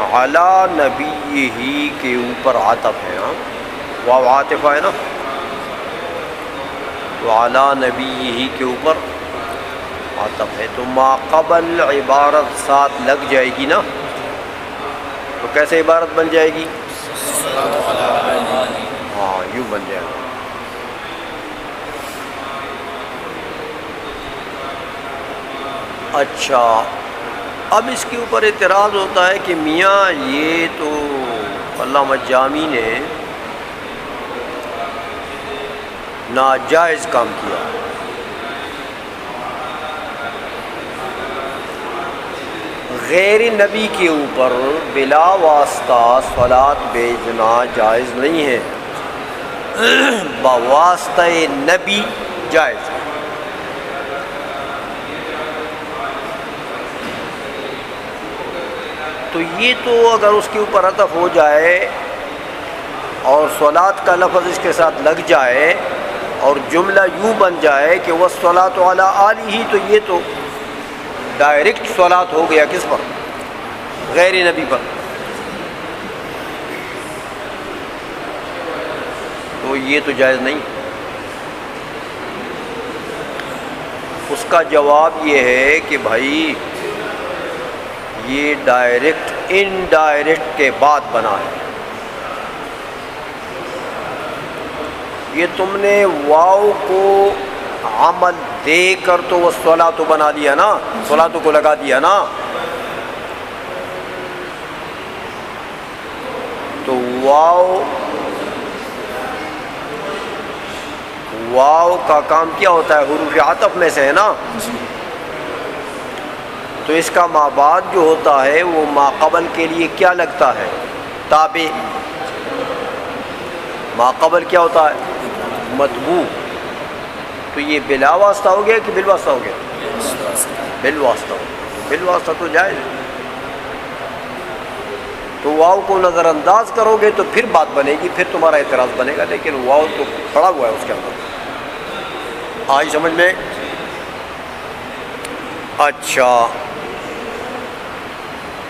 علی نبی کے اوپر عطف ہے، ہاں واو عاطفہ ہے نا، تو علی نبی کے اوپر عطف ہے، تو ما قبل عبارت ساتھ لگ جائے گی نا، تو کیسے عبارت بن جائے گی؟ ہاں یوں بن جائے گا۔ اچھا، اب اس کے اوپر اعتراض ہوتا ہے کہ میاں یہ تو علامہ جامی نے ناجائز کام کیا، غیر نبی کے اوپر بلا واسطہ صلاۃ بھیجنا جائز نہیں ہے، بواسطہ نبی جائز ہے۔ تو یہ تو اگر اس کے اوپر عطف ہو جائے اور صلاۃ کا لفظ اس کے ساتھ لگ جائے اور جملہ یوں بن جائے کہ والصلاۃ علی آلہ، تو یہ تو ڈائریکٹ صلاۃ ہو گیا کس پر؟ غیر نبی پر۔ تو یہ تو جائز نہیں۔ اس کا جواب یہ ہے کہ بھائی یہ ڈائریکٹ انڈائریکٹ کے بعد بنا ہے، یہ تم نے واو کو عمل دے کر تو وہ صلاۃ بنا دیا نا، صلاۃ کو لگا دیا نا، تو واو کا کام کیا ہوتا ہے؟ حروف عطف میں سے ہے نا، تو اس کا ما بعد جو ہوتا ہے وہ ما قبل کے لیے کیا لگتا ہے؟ تابع۔ ما قبل کیا ہوتا ہے؟ متبوع۔ تو یہ بلا واسطہ ہو گیا کہ بالواسطہ ہو گیا؟ بالواسطہ ہو گیا۔ بالواسطہ تو جائز ہے، تو واو کو نظر انداز کرو گے تو پھر بات بنے گی، پھر تمہارا اعتراض بنے گا، لیکن واو تو پڑا ہوا ہے اس کے اندر۔ آج سمجھ میں؟ اچھا،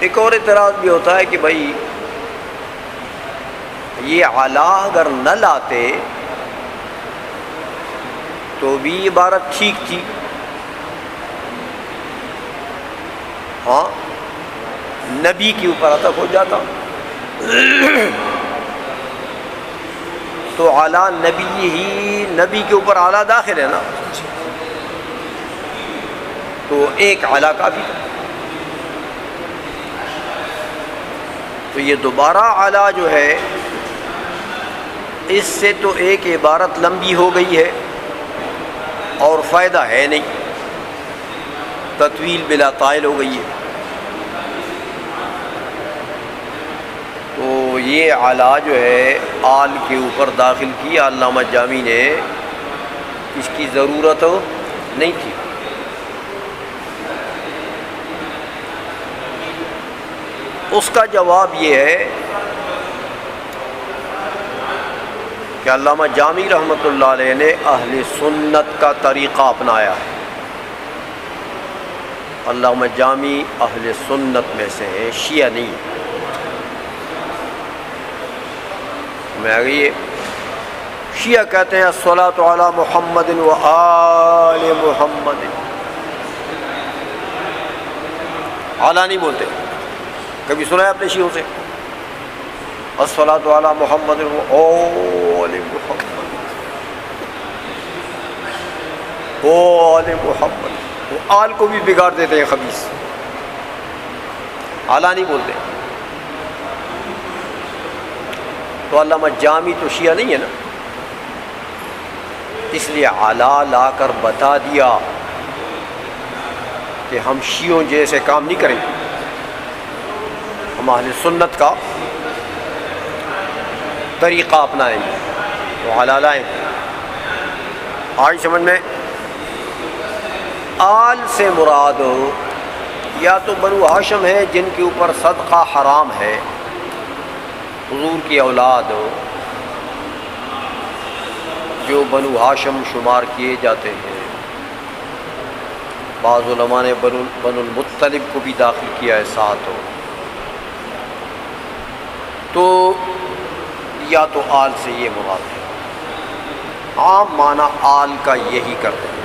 ایک اور اعتراض بھی ہوتا ہے کہ بھائی یہ علی اگر نہ لاتے تو بھی عبارت ٹھیک تھی، ہاں نبی کے اوپر عطف ہو جاتا، تو علی نبی ہی، نبی کے اوپر علی داخل ہے نا، تو ایک علی کافی تھا۔ تو یہ دوبارہ علی جو ہے اس سے تو ایک عبارت لمبی ہو گئی ہے اور فائدہ ہے نہیں، تطویل بلا طائل ہو گئی ہے۔ تو یہ علی جو ہے آل کے اوپر داخل کیا علامہ جامی نے، اس کی ضرورت نہیں تھی۔ اس کا جواب یہ ہے کہ علامہ جامی رحمۃ اللہ علیہ نے اہل سنت کا طریقہ اپنایا ہے۔ علامہ جامی اہل سنت میں سے ہیں، شیعہ نہیں۔ میں آگے شیعہ کہتے ہیں الصلاۃ علی محمد و آل محمد، اعلیٰ نہیں بولتے۔ کبھی سنا ہے اپنے شیعوں سے الصلاۃ علی محمد و آل محمد، آل محمد، وہ آل کو بھی بگاڑ دیتے ہیں خبیث، اعلیٰ نہیں بولتے۔ تو علامہ جامی تو شیعہ نہیں ہے نا، اس لیے اعلیٰ لا کر بتا دیا کہ ہم شیعوں جیسے کام نہیں کریں گے، ہم اہل سنت کا طریقہ اپنائیں گے، تو اعلیٰ لائیں گے۔ آج سمجھ میں؟ آل سے مراد یا تو بنو ہاشم ہے جن کے اوپر صدقہ حرام ہے، حضور کی اولاد جو بنو ہاشم شمار کیے جاتے ہیں، بعض علماء نے بنو المطلب کو بھی داخل کیا ہے ساتھ، تو یا تو آل سے یہ مراد ہے، عام معنی آل کا یہی کرتے ہیں۔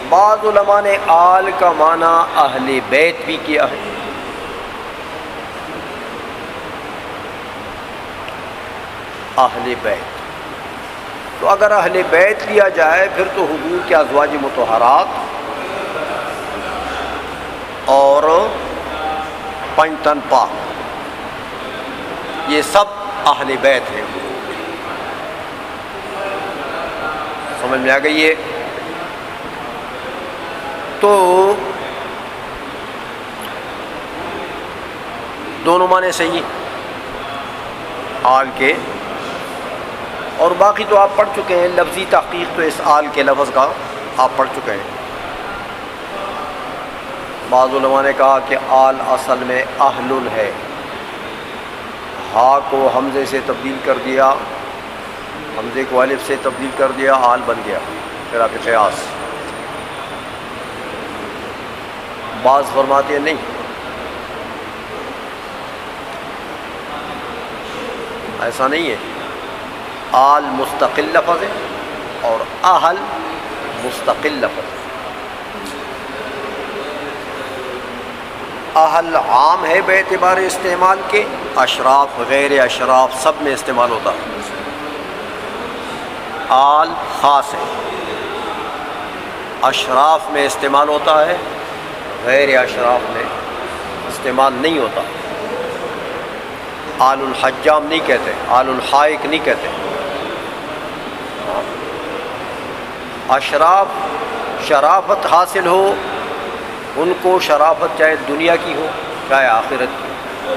بعض علماء نے آل کا معنی اہل بیت بھی کیا ہے، اہل بیت۔ تو اگر اہل بیت لیا جائے پھر تو حضور کے ازواج مطہرات اور پنجتن پاک یہ سب اہل بیت ہیں۔ سمجھ میں آ گئی ہے؟ تو دونوں معنی صحیح آل کے، اور باقی تو آپ پڑھ چکے ہیں، لفظی تحقیق تو اس آل کے لفظ کا آپ پڑھ چکے ہیں۔ بعض علماء نے کہا کہ آل اصل میں اہل ہے، ہا کو حمزے سے تبدیل کر دیا، حمزے کو الف سے تبدیل کر دیا، آل بن گیا پھر آپ قیاس۔ بعض فرماتے ہیں نہیں، ایسا نہیں ہے، آل مستقل لفظ ہے اور اہل مستقل لفظ ہے۔ اہل عام ہے بے اعتبار استعمال کے، اشراف غیر اشراف سب میں استعمال ہوتا ہے۔ آل خاص ہے، اشراف میں استعمال ہوتا ہے، غیر اشراف میں استعمال نہیں ہوتا۔ آل الحجام نہیں کہتے، آل الحائق نہیں کہتے۔ اشراف شرافت حاصل ہو ان کو شرافت چاہے دنیا کی ہو چاہے آخرت کی ہو۔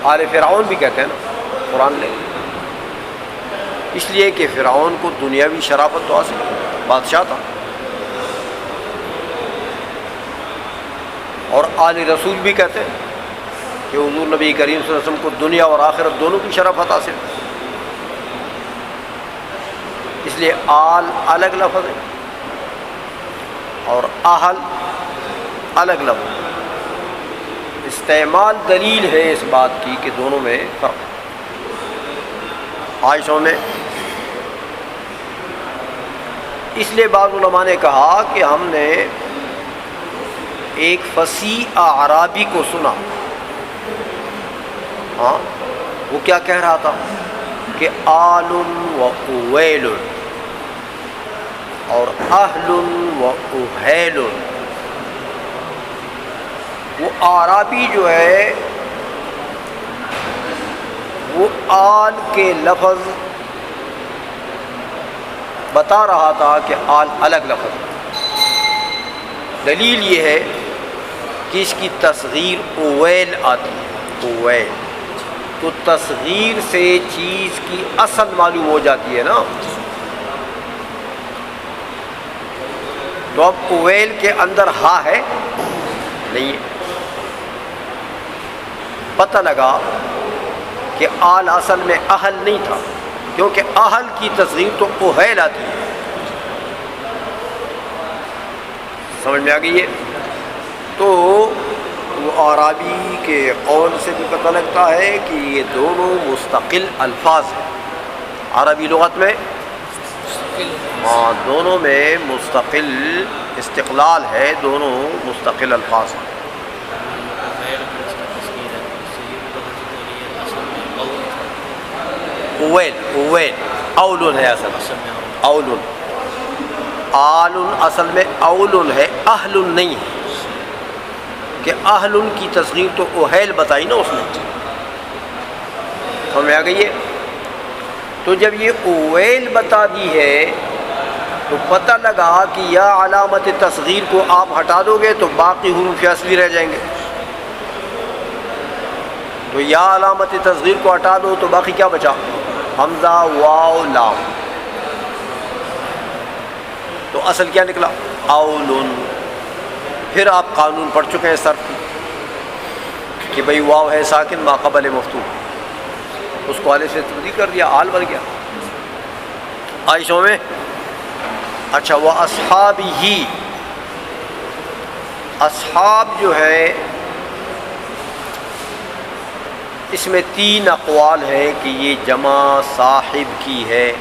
آل فرعون بھی کہتے ہیں نا قرآن میں، اس لیے کہ فرعون کو دنیاوی شرافت تو حاصل تھی، بادشاہ تھا۔ اور آل رسول بھی کہتے ہیں کہ حضور نبی کریم صلی اللہ علیہ وسلم کو دنیا اور آخرت دونوں کی شرافت حاصل ہے۔ اس لیے آل الگ لفظ ہے اور اہل الگ لفظ، استعمال دلیل ہے اس بات کی کہ دونوں میں فرق ہے۔ عائشہ میں اس لیے بعض علماء نے کہا کہ ہم نے ایک فصیح اعرابی کو سنا، ہاں وہ کیا کہہ رہا تھا کہ آل و اویل اور اہل و اہیل۔ وہ اعرابی جو ہے وہ آل کے لفظ بتا رہا تھا کہ آل الگ لفظ ہے۔ دلیل یہ ہے کہ اس کی تصغیر اویل آتی ہے، اویل، تو تصغیر سے چیز کی اصل معلوم ہو جاتی ہے نا۔ تو اب اویل کے اندر ہا ہے نہیں ہے، پتہ لگا کہ آل اصل میں اہل نہیں تھا، کیونکہ اہل کی تصغیر تو اوہیل آتی ہے۔ سمجھ میں آ گئی ہے؟ تو وہ اعرابی کے قول سے بھی پتہ لگتا ہے کہ یہ دونوں مستقل الفاظ ہیں۔ عربی لغت میں دونوں میں مستقل استقلال ہے، دونوں مستقل الفاظ ہیں۔ اویل، اویل اول ہے اصل، اول، آل اصل میں اول ہے، اہل نہیں ہے، کہ اہل کی تصغیر تو اوہیل بتائی نا اس نے۔ سمجھ میں آ گئی ہے؟ تو جب یہ اویل بتا دی ہے تو پتہ لگا کہ یا علامت تصغیر کو آپ ہٹا دو گے تو باقی حروف اصلی رہ جائیں گے، تو یا علامت تصغیر کو ہٹا دو تو باقی کیا بچا؟ حمزہ، واو، لام۔ تو اصل کیا نکلا؟ اولن۔ پھر آپ قانون پڑھ چکے ہیں صرف کی کہ بھئی واو ہے ساکن ما قبل مفتوح، اس کو الف سے تبدیل کر دیا، آل بن گیا۔ عائشہ میں اچھا وہ اصحاب ہی، اصحاب جو ہے اس میں 3 اقوال ہیں کہ یہ جمع صاحب کی ہے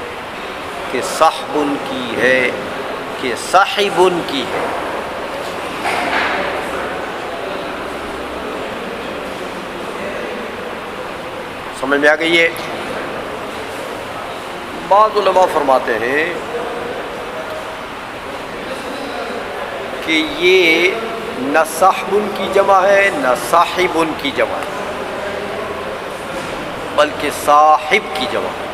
کہ صحب کی ہے کہ صاحب کی ہے. سمجھ میں آ گئی ہے؟ بعض علماء فرماتے ہیں کہ یہ نہ صحب کی جمع ہے نہ صاحب کی جمع ہے بلکہ صاحب کی جمع ہے.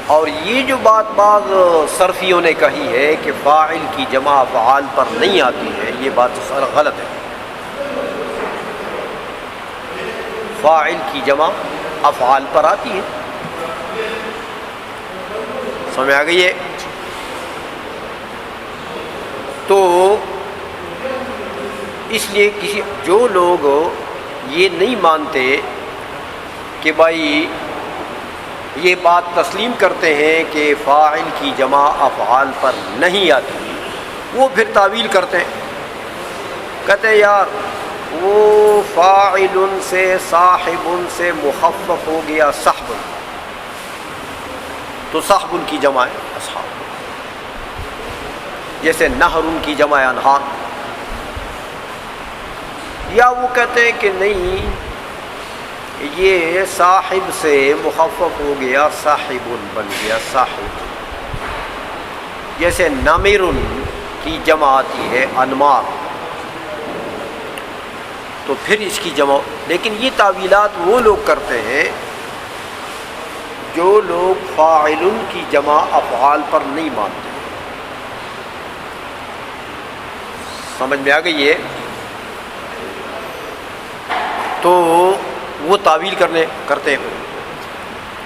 اور یہ جو بات بعض صرفیوں نے کہی ہے کہ فاعل کی جمع افعال پر نہیں آتی ہے، یہ بات غلط ہے. فاعل کی جمع افعال پر آتی ہے. سمجھ آ گئی ہے؟ تو اس لیے جو لوگ یہ نہیں مانتے کہ بھائی یہ بات تسلیم کرتے ہیں کہ فاعل کی جمع افعال پر نہیں آتی، وہ پھر تعویل کرتے ہیں، کہتے ہیں یار وہ فاعل سے صاحب سے مخفف ہو گیا صحب، تو صحب کی جمع ہے اصحاب، جیسے نہر کی جمع ہے انہار. یا وہ کہتے ہیں کہ نہیں، یہ صاحب سے مخفف ہو گیا صاحب بن گیا صاحب، جیسے نمر کی جمع آتی ہے انمار، تو پھر اس کی جمع. لیکن یہ تعویلات وہ لوگ کرتے ہیں جو لوگ فاعل کی جمع افعال پر نہیں مانتے. سمجھ میں آ گئی ہے؟ تو وہ تعویل کرتے ہیں.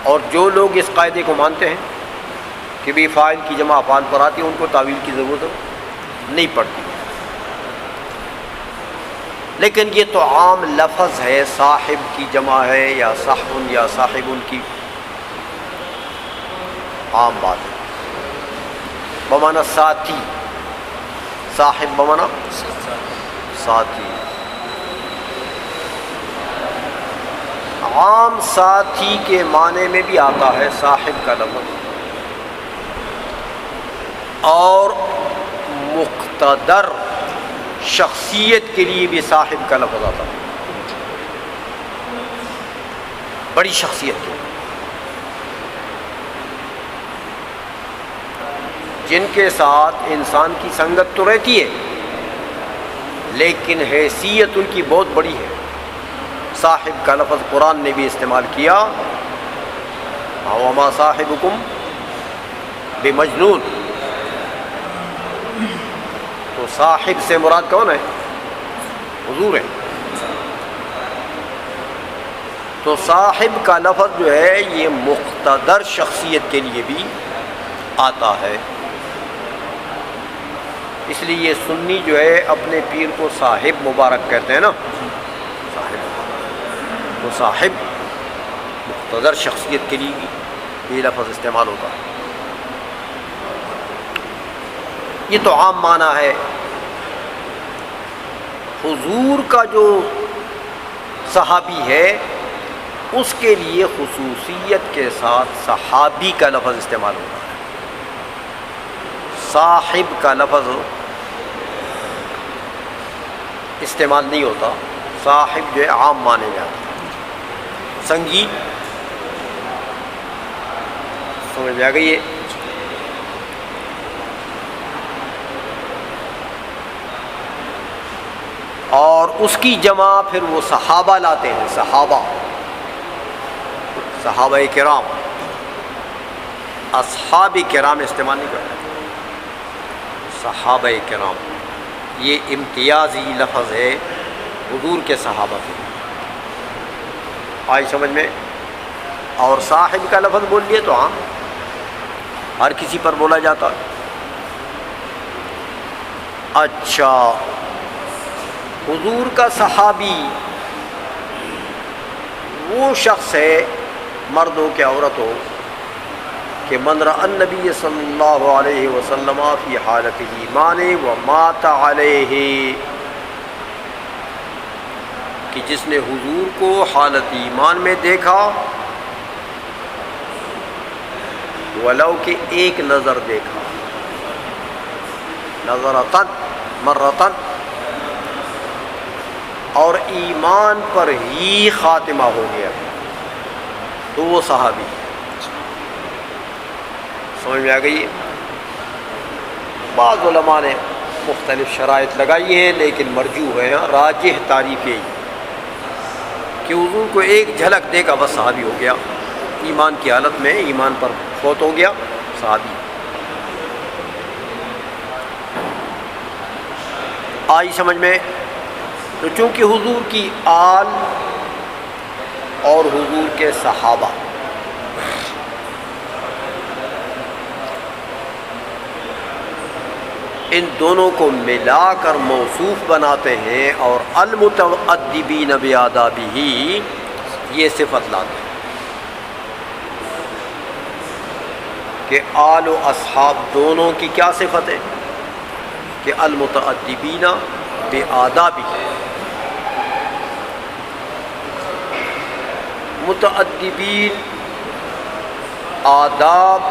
اور جو لوگ اس قاعدے کو مانتے ہیں کہ بھی فاعل کی جمع افعال پر آتی ہے، ان کو تعویل کی ضرورت نہیں پڑتی. لیکن یہ تو عام لفظ ہے، صاحب کی جمع ہے یا صحب یا صاحب کی، عام بات ہے. بمعنی ساتھی، صاحب بمعنی ساتھی، عام ساتھی کے معنی میں بھی آتا ہے صاحب کا لفظ، اور مقتدر شخصیت کے لیے بھی صاحب کا لفظ آتا ہے، بڑی شخصیت کے، جن کے ساتھ انسان کی سنگت تو رہتی ہے لیکن حیثیت ان کی بہت بڑی ہے. صاحب کا لفظ قرآن نے بھی استعمال کیا، وما صاحبکم بمجنون. تو صاحب سے مراد کون ہے؟ حضور ہے. تو صاحب کا لفظ جو ہے یہ مقتدر شخصیت کے لیے بھی آتا ہے. اس لیے یہ سنی جو ہے اپنے پیر کو صاحب مبارک کہتے ہیں نا، صاحب. تو صاحب مقتدر شخصیت کے لیے بھی یہ لفظ استعمال ہوتا ہے. یہ تو عام معنی ہے. حضور کا جو صحابی ہے اس کے لیے خصوصیت کے ساتھ صحابی کا لفظ استعمال ہوتا ہے. صاحب کا لفظ استعمال نہیں ہوتا. صاحب جو ہے عام معنی میں آتا ہے، سنگی. سمجھ میں آ گئی ہے؟ اور اس کی جمع پھر وہ صحابہ لاتے ہیں، صحابہ کرام. اصحاب کرام استعمال نہیں کرتے، صحابہ کرام. یہ امتیازی لفظ ہے حضور کے صحابہ کے. آئی سمجھ میں؟ اور صاحب کا لفظ بول لیے تو ہاں ہر کسی پر بولا جاتا ہے. اچھا، حضور کا صحابی وہ شخص ہے، مرد ہو کہ عورت ہو، کہ من رأى النبی صلی اللہ علیہ وسلم فی حالت ایمان و مات علیہ. کہ جس نے حضور کو حالت ایمان میں دیکھا ولو کہ ایک نظر دیکھا، نظرتن مرتن، اور ایمان پر ہی خاتمہ ہو گیا تو وہ صحابی۔ سمجھ میں آ گئی؟ بعض علماء نے مختلف شرائط لگائی ہیں لیکن مرجوح ہے، راجح تعریف یہی کہ حضور کو ایک جھلک دیکھا بس صحابی ہو گیا، ایمان کی حالت میں ایمان پر فوت ہو گیا، صحابی۔ آئی سمجھ میں؟ تو چونکہ حضور کی آل اور حضور کے صحابہ ان دونوں کو ملا کر موصوف بناتے ہیں اور المتعدبین بآدابہ یہ صفت لاتے ہیں کہ آل و اصحاب دونوں کی کیا صفت ہے کہ المتعدبین بآدابہ، متعدبین آداب،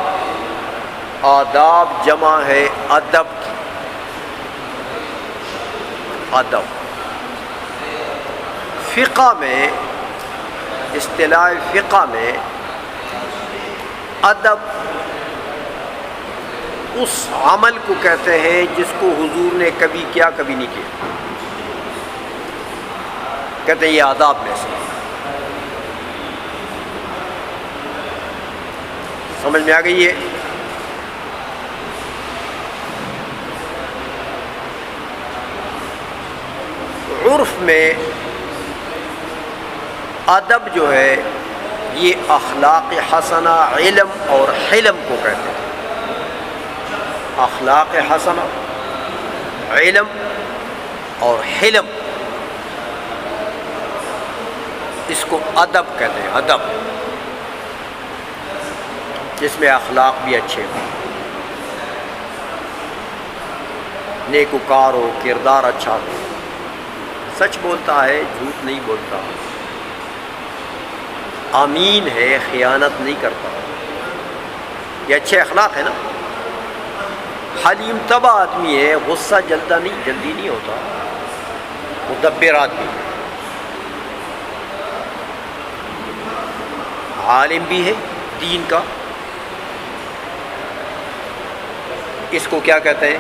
آداب جمع ہے ادب کی، ادب فقہ میں، اصطلاح فقہ میں ادب اس عمل کو کہتے ہیں جس کو حضور نے کبھی کیا کبھی نہیں کیا، کہتے ہیں یہ آداب میں سے۔ سمجھ میں آ گئی ہے؟ عرف میں ادب جو ہے یہ اخلاق حسنہ، علم اور حلم کو کہتے ہیں۔ اخلاق حسنہ، علم اور حلم، اس کو ادب کہتے ہیں، ادب جس میں اخلاق بھی اچھے ہوں، نیکوکار ہو، کردار اچھا ہو، سچ بولتا ہے، جھوٹ نہیں بولتا، امین ہے، خیانت نہیں کرتا، یہ اچھے اخلاق ہے نا۔ حلیم طبع آدمی ہے، غصہ جلدی نہیں ہوتا، مدبر آدمی، عالم بھی ہے دین کا، اس کو کیا کہتے ہیں؟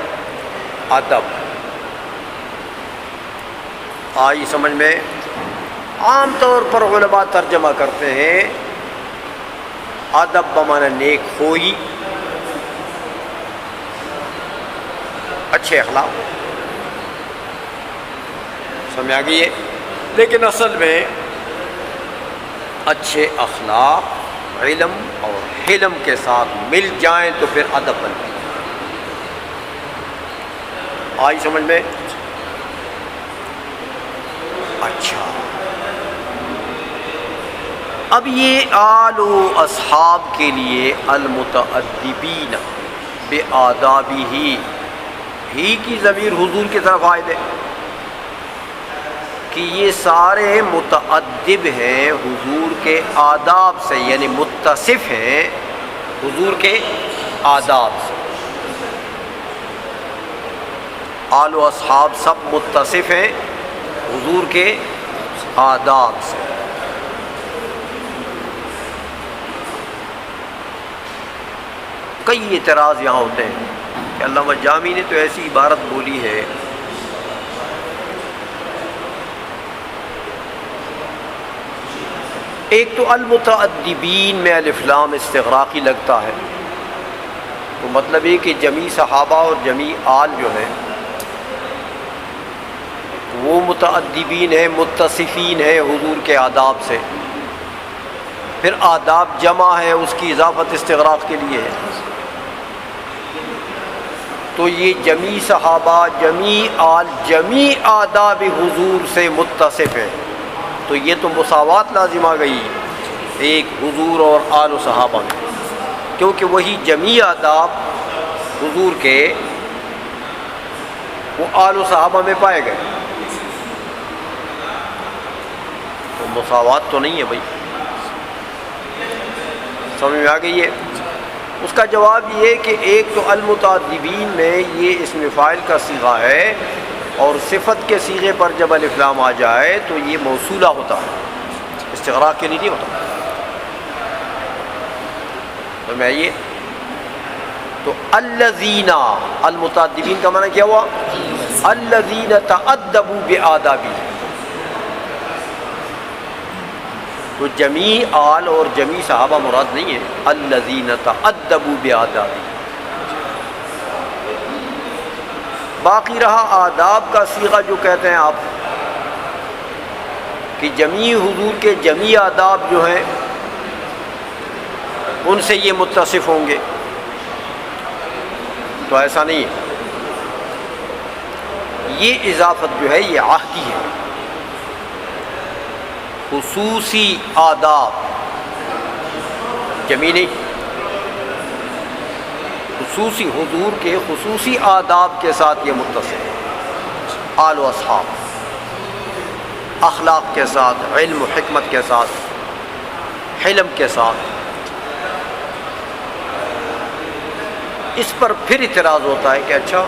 ادب۔ آئی سمجھ میں؟ عام طور پر علماء ترجمہ کرتے ہیں ادب بمعنی نیک خوئی، اچھے اخلاق، سمجھ آ گئی ہے؟ لیکن اصل میں اچھے اخلاق علم اور حلم کے ساتھ مل جائیں تو پھر ادب بن جائے۔ آئی سمجھ میں؟ اچھا، اب یہ آل و اصحاب کے لیے المتعدبین بآدابہ ہی کی ضمیر حضور کی طرف عائد ہے کہ یہ سارے متعدب ہیں حضور کے آداب سے، یعنی متصف ہیں حضور کے آداب سے۔ آل و اصحاب سب متصف ہیں حضور کے آداب سے۔ کئی اعتراض یہاں ہوتے ہیں کہ علامہ جامی نے تو ایسی عبارت بولی ہے ایک تو المتعدبین میں الف لام استغراقی لگتا ہے، تو مطلب یہ کہ جمیع صحابہ اور جمیع آل جو ہیں وہ متعدبین ہیں، متصفین ہیں حضور کے آداب سے، پھر آداب جمع ہے، اس کی اضافت استغراق کے لیے ہے، تو یہ جمیع صحابہ، جمیع آل، جمیع آداب حضور سے متصف ہیں، تو یہ تو مساوات لازم آ گئی ایک حضور اور آل و صحابہ میں، کیونکہ وہی جمیع آداب حضور کے وہ آل و صحابہ میں پائے گئے۔ مساوات تو نہیں ہے بھائی، سمجھ میں آ گئی ہے؟ اس کا جواب یہ کہ ایک تو المتعدبین میں یہ اسم فاعل کا صیغہ ہے، اور صفت کے صیغے پر جب الف لام آ جائے تو یہ موصولہ ہوتا ہے، استغراق کے لیے نہیں ہوتا. تو میں یہ تو الذین، المتعدبین کا معنی کیا ہوا؟ الذین تأدبوا بآدابی. تو جمیع آل اور جمیع صحابہ مراد نہیں ہے، الذین تأدبوا بآدابی. باقی رہا آداب کا صیغہ جو کہتے ہیں آپ کہ جمیع حضور کے جمیع آداب جو ہیں ان سے یہ متصف ہوں گے، تو ایسا نہیں ہے. یہ اضافت جو ہے یہ عہدی ہے. خصوصی آداب جمیع نہیں، خصوصی حضور کے خصوصی آداب کے ساتھ یہ متصل ہے. آل و اصحاب، اخلاق کے ساتھ، علم و حکمت کے ساتھ، حلم کے ساتھ. اس پر پھر اعتراض ہوتا ہے کہ اچھا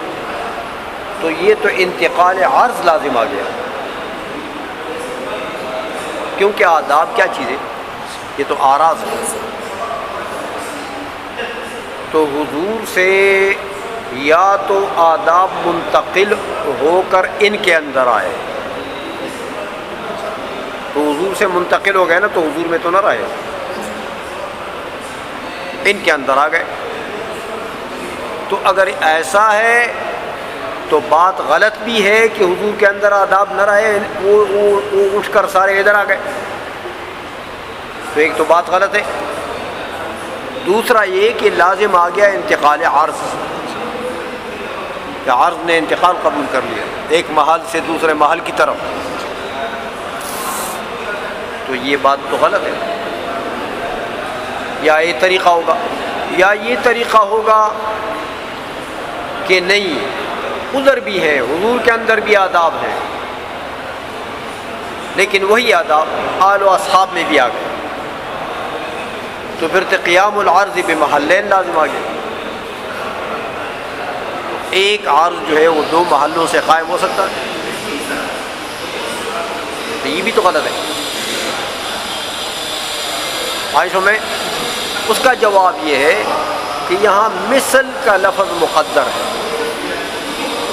تو یہ تو انتقال عرض لازم آ گیا، کیونکہ آداب کیا چیز ہے؟ یہ تو آراز ہے. تو حضور سے یا تو آداب منتقل ہو کر ان کے اندر آئے، تو حضور سے منتقل ہو گئے نا، تو حضور میں تو نہ رہے، ان کے اندر آ گئے. تو اگر ایسا ہے تو بات غلط بھی ہے کہ حضور کے اندر آداب نہ رہے، وہ اٹھ کر سارے ادھر آ گئے، تو ایک تو بات غلط ہے. دوسرا یہ کہ لازم آ گیا انتقال عرض، کہ عرض نے انتقال قبول کر لیا ایک محل سے دوسرے محل کی طرف، تو یہ بات تو غلط ہے. یا یہ طریقہ ہوگا، یا یہ طریقہ ہوگا کہ نہیں ادھر بھی ہے، حضور کے اندر بھی آداب ہیں، لیکن وہی آداب آل و اصحاب میں بھی آ گئے، تو پھر تو قیام العرض بمحلین لازم آ گیا. ایک عرض جو ہے وہ دو محلوں سے قائم ہو سکتا ہے، تو یہ بھی تو غلط ہے. عائشہ میں اس کا جواب یہ ہے کہ یہاں مثل کا لفظ مقدر ہے،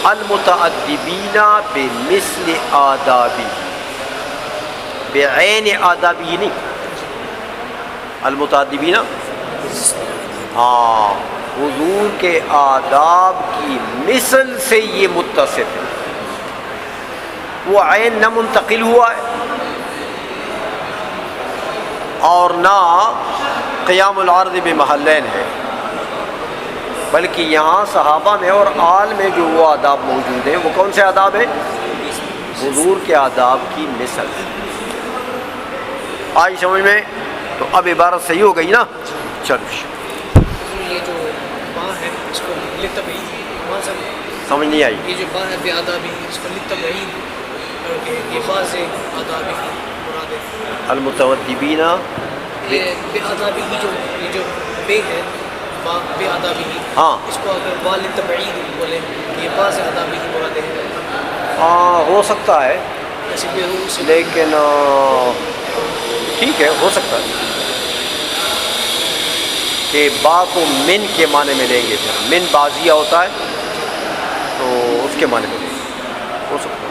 المتعدبین بمثل آدابی، بعین آدابی نہیں، المتعدبین ہاں حضور کے آداب کی مثل سے یہ متصف ہے. وہ عین نہ منتقل ہوا ہے اور نہ قیام العرض بمحلین ہے، بلکہ یہاں صحابہ میں اور آل میں جو وہ آداب موجود ہیں وہ کون سے آداب ہیں؟ حضور کے آداب کی مثل. آئی سمجھ میں؟ تو اب عبارت صحیح ہو گئی نا. چلو یہ جو با ہے اس کو لتبعید سمجھ نہیں آئی. یہ جو با ہے بے آدابی اس کو لتبعید، یہ باز آدابی مراد ہے. المتعدبین یہ بے آدابی یہ جو بے ہے با بے آدابی، ہاں اس کو اگر با لتبعید بولے یہ باز آدابی کی مراد ہے. ہاں ہو سکتا ہے، جیسے بے روح سے لیکن ٹھیک ہے ہو سکتا ہے کہ با کو من کے معنی میں لیں گے، پھر من بازیہ ہوتا ہے تو اس کے معنی میں لیں گے، ہو سکتا ہے.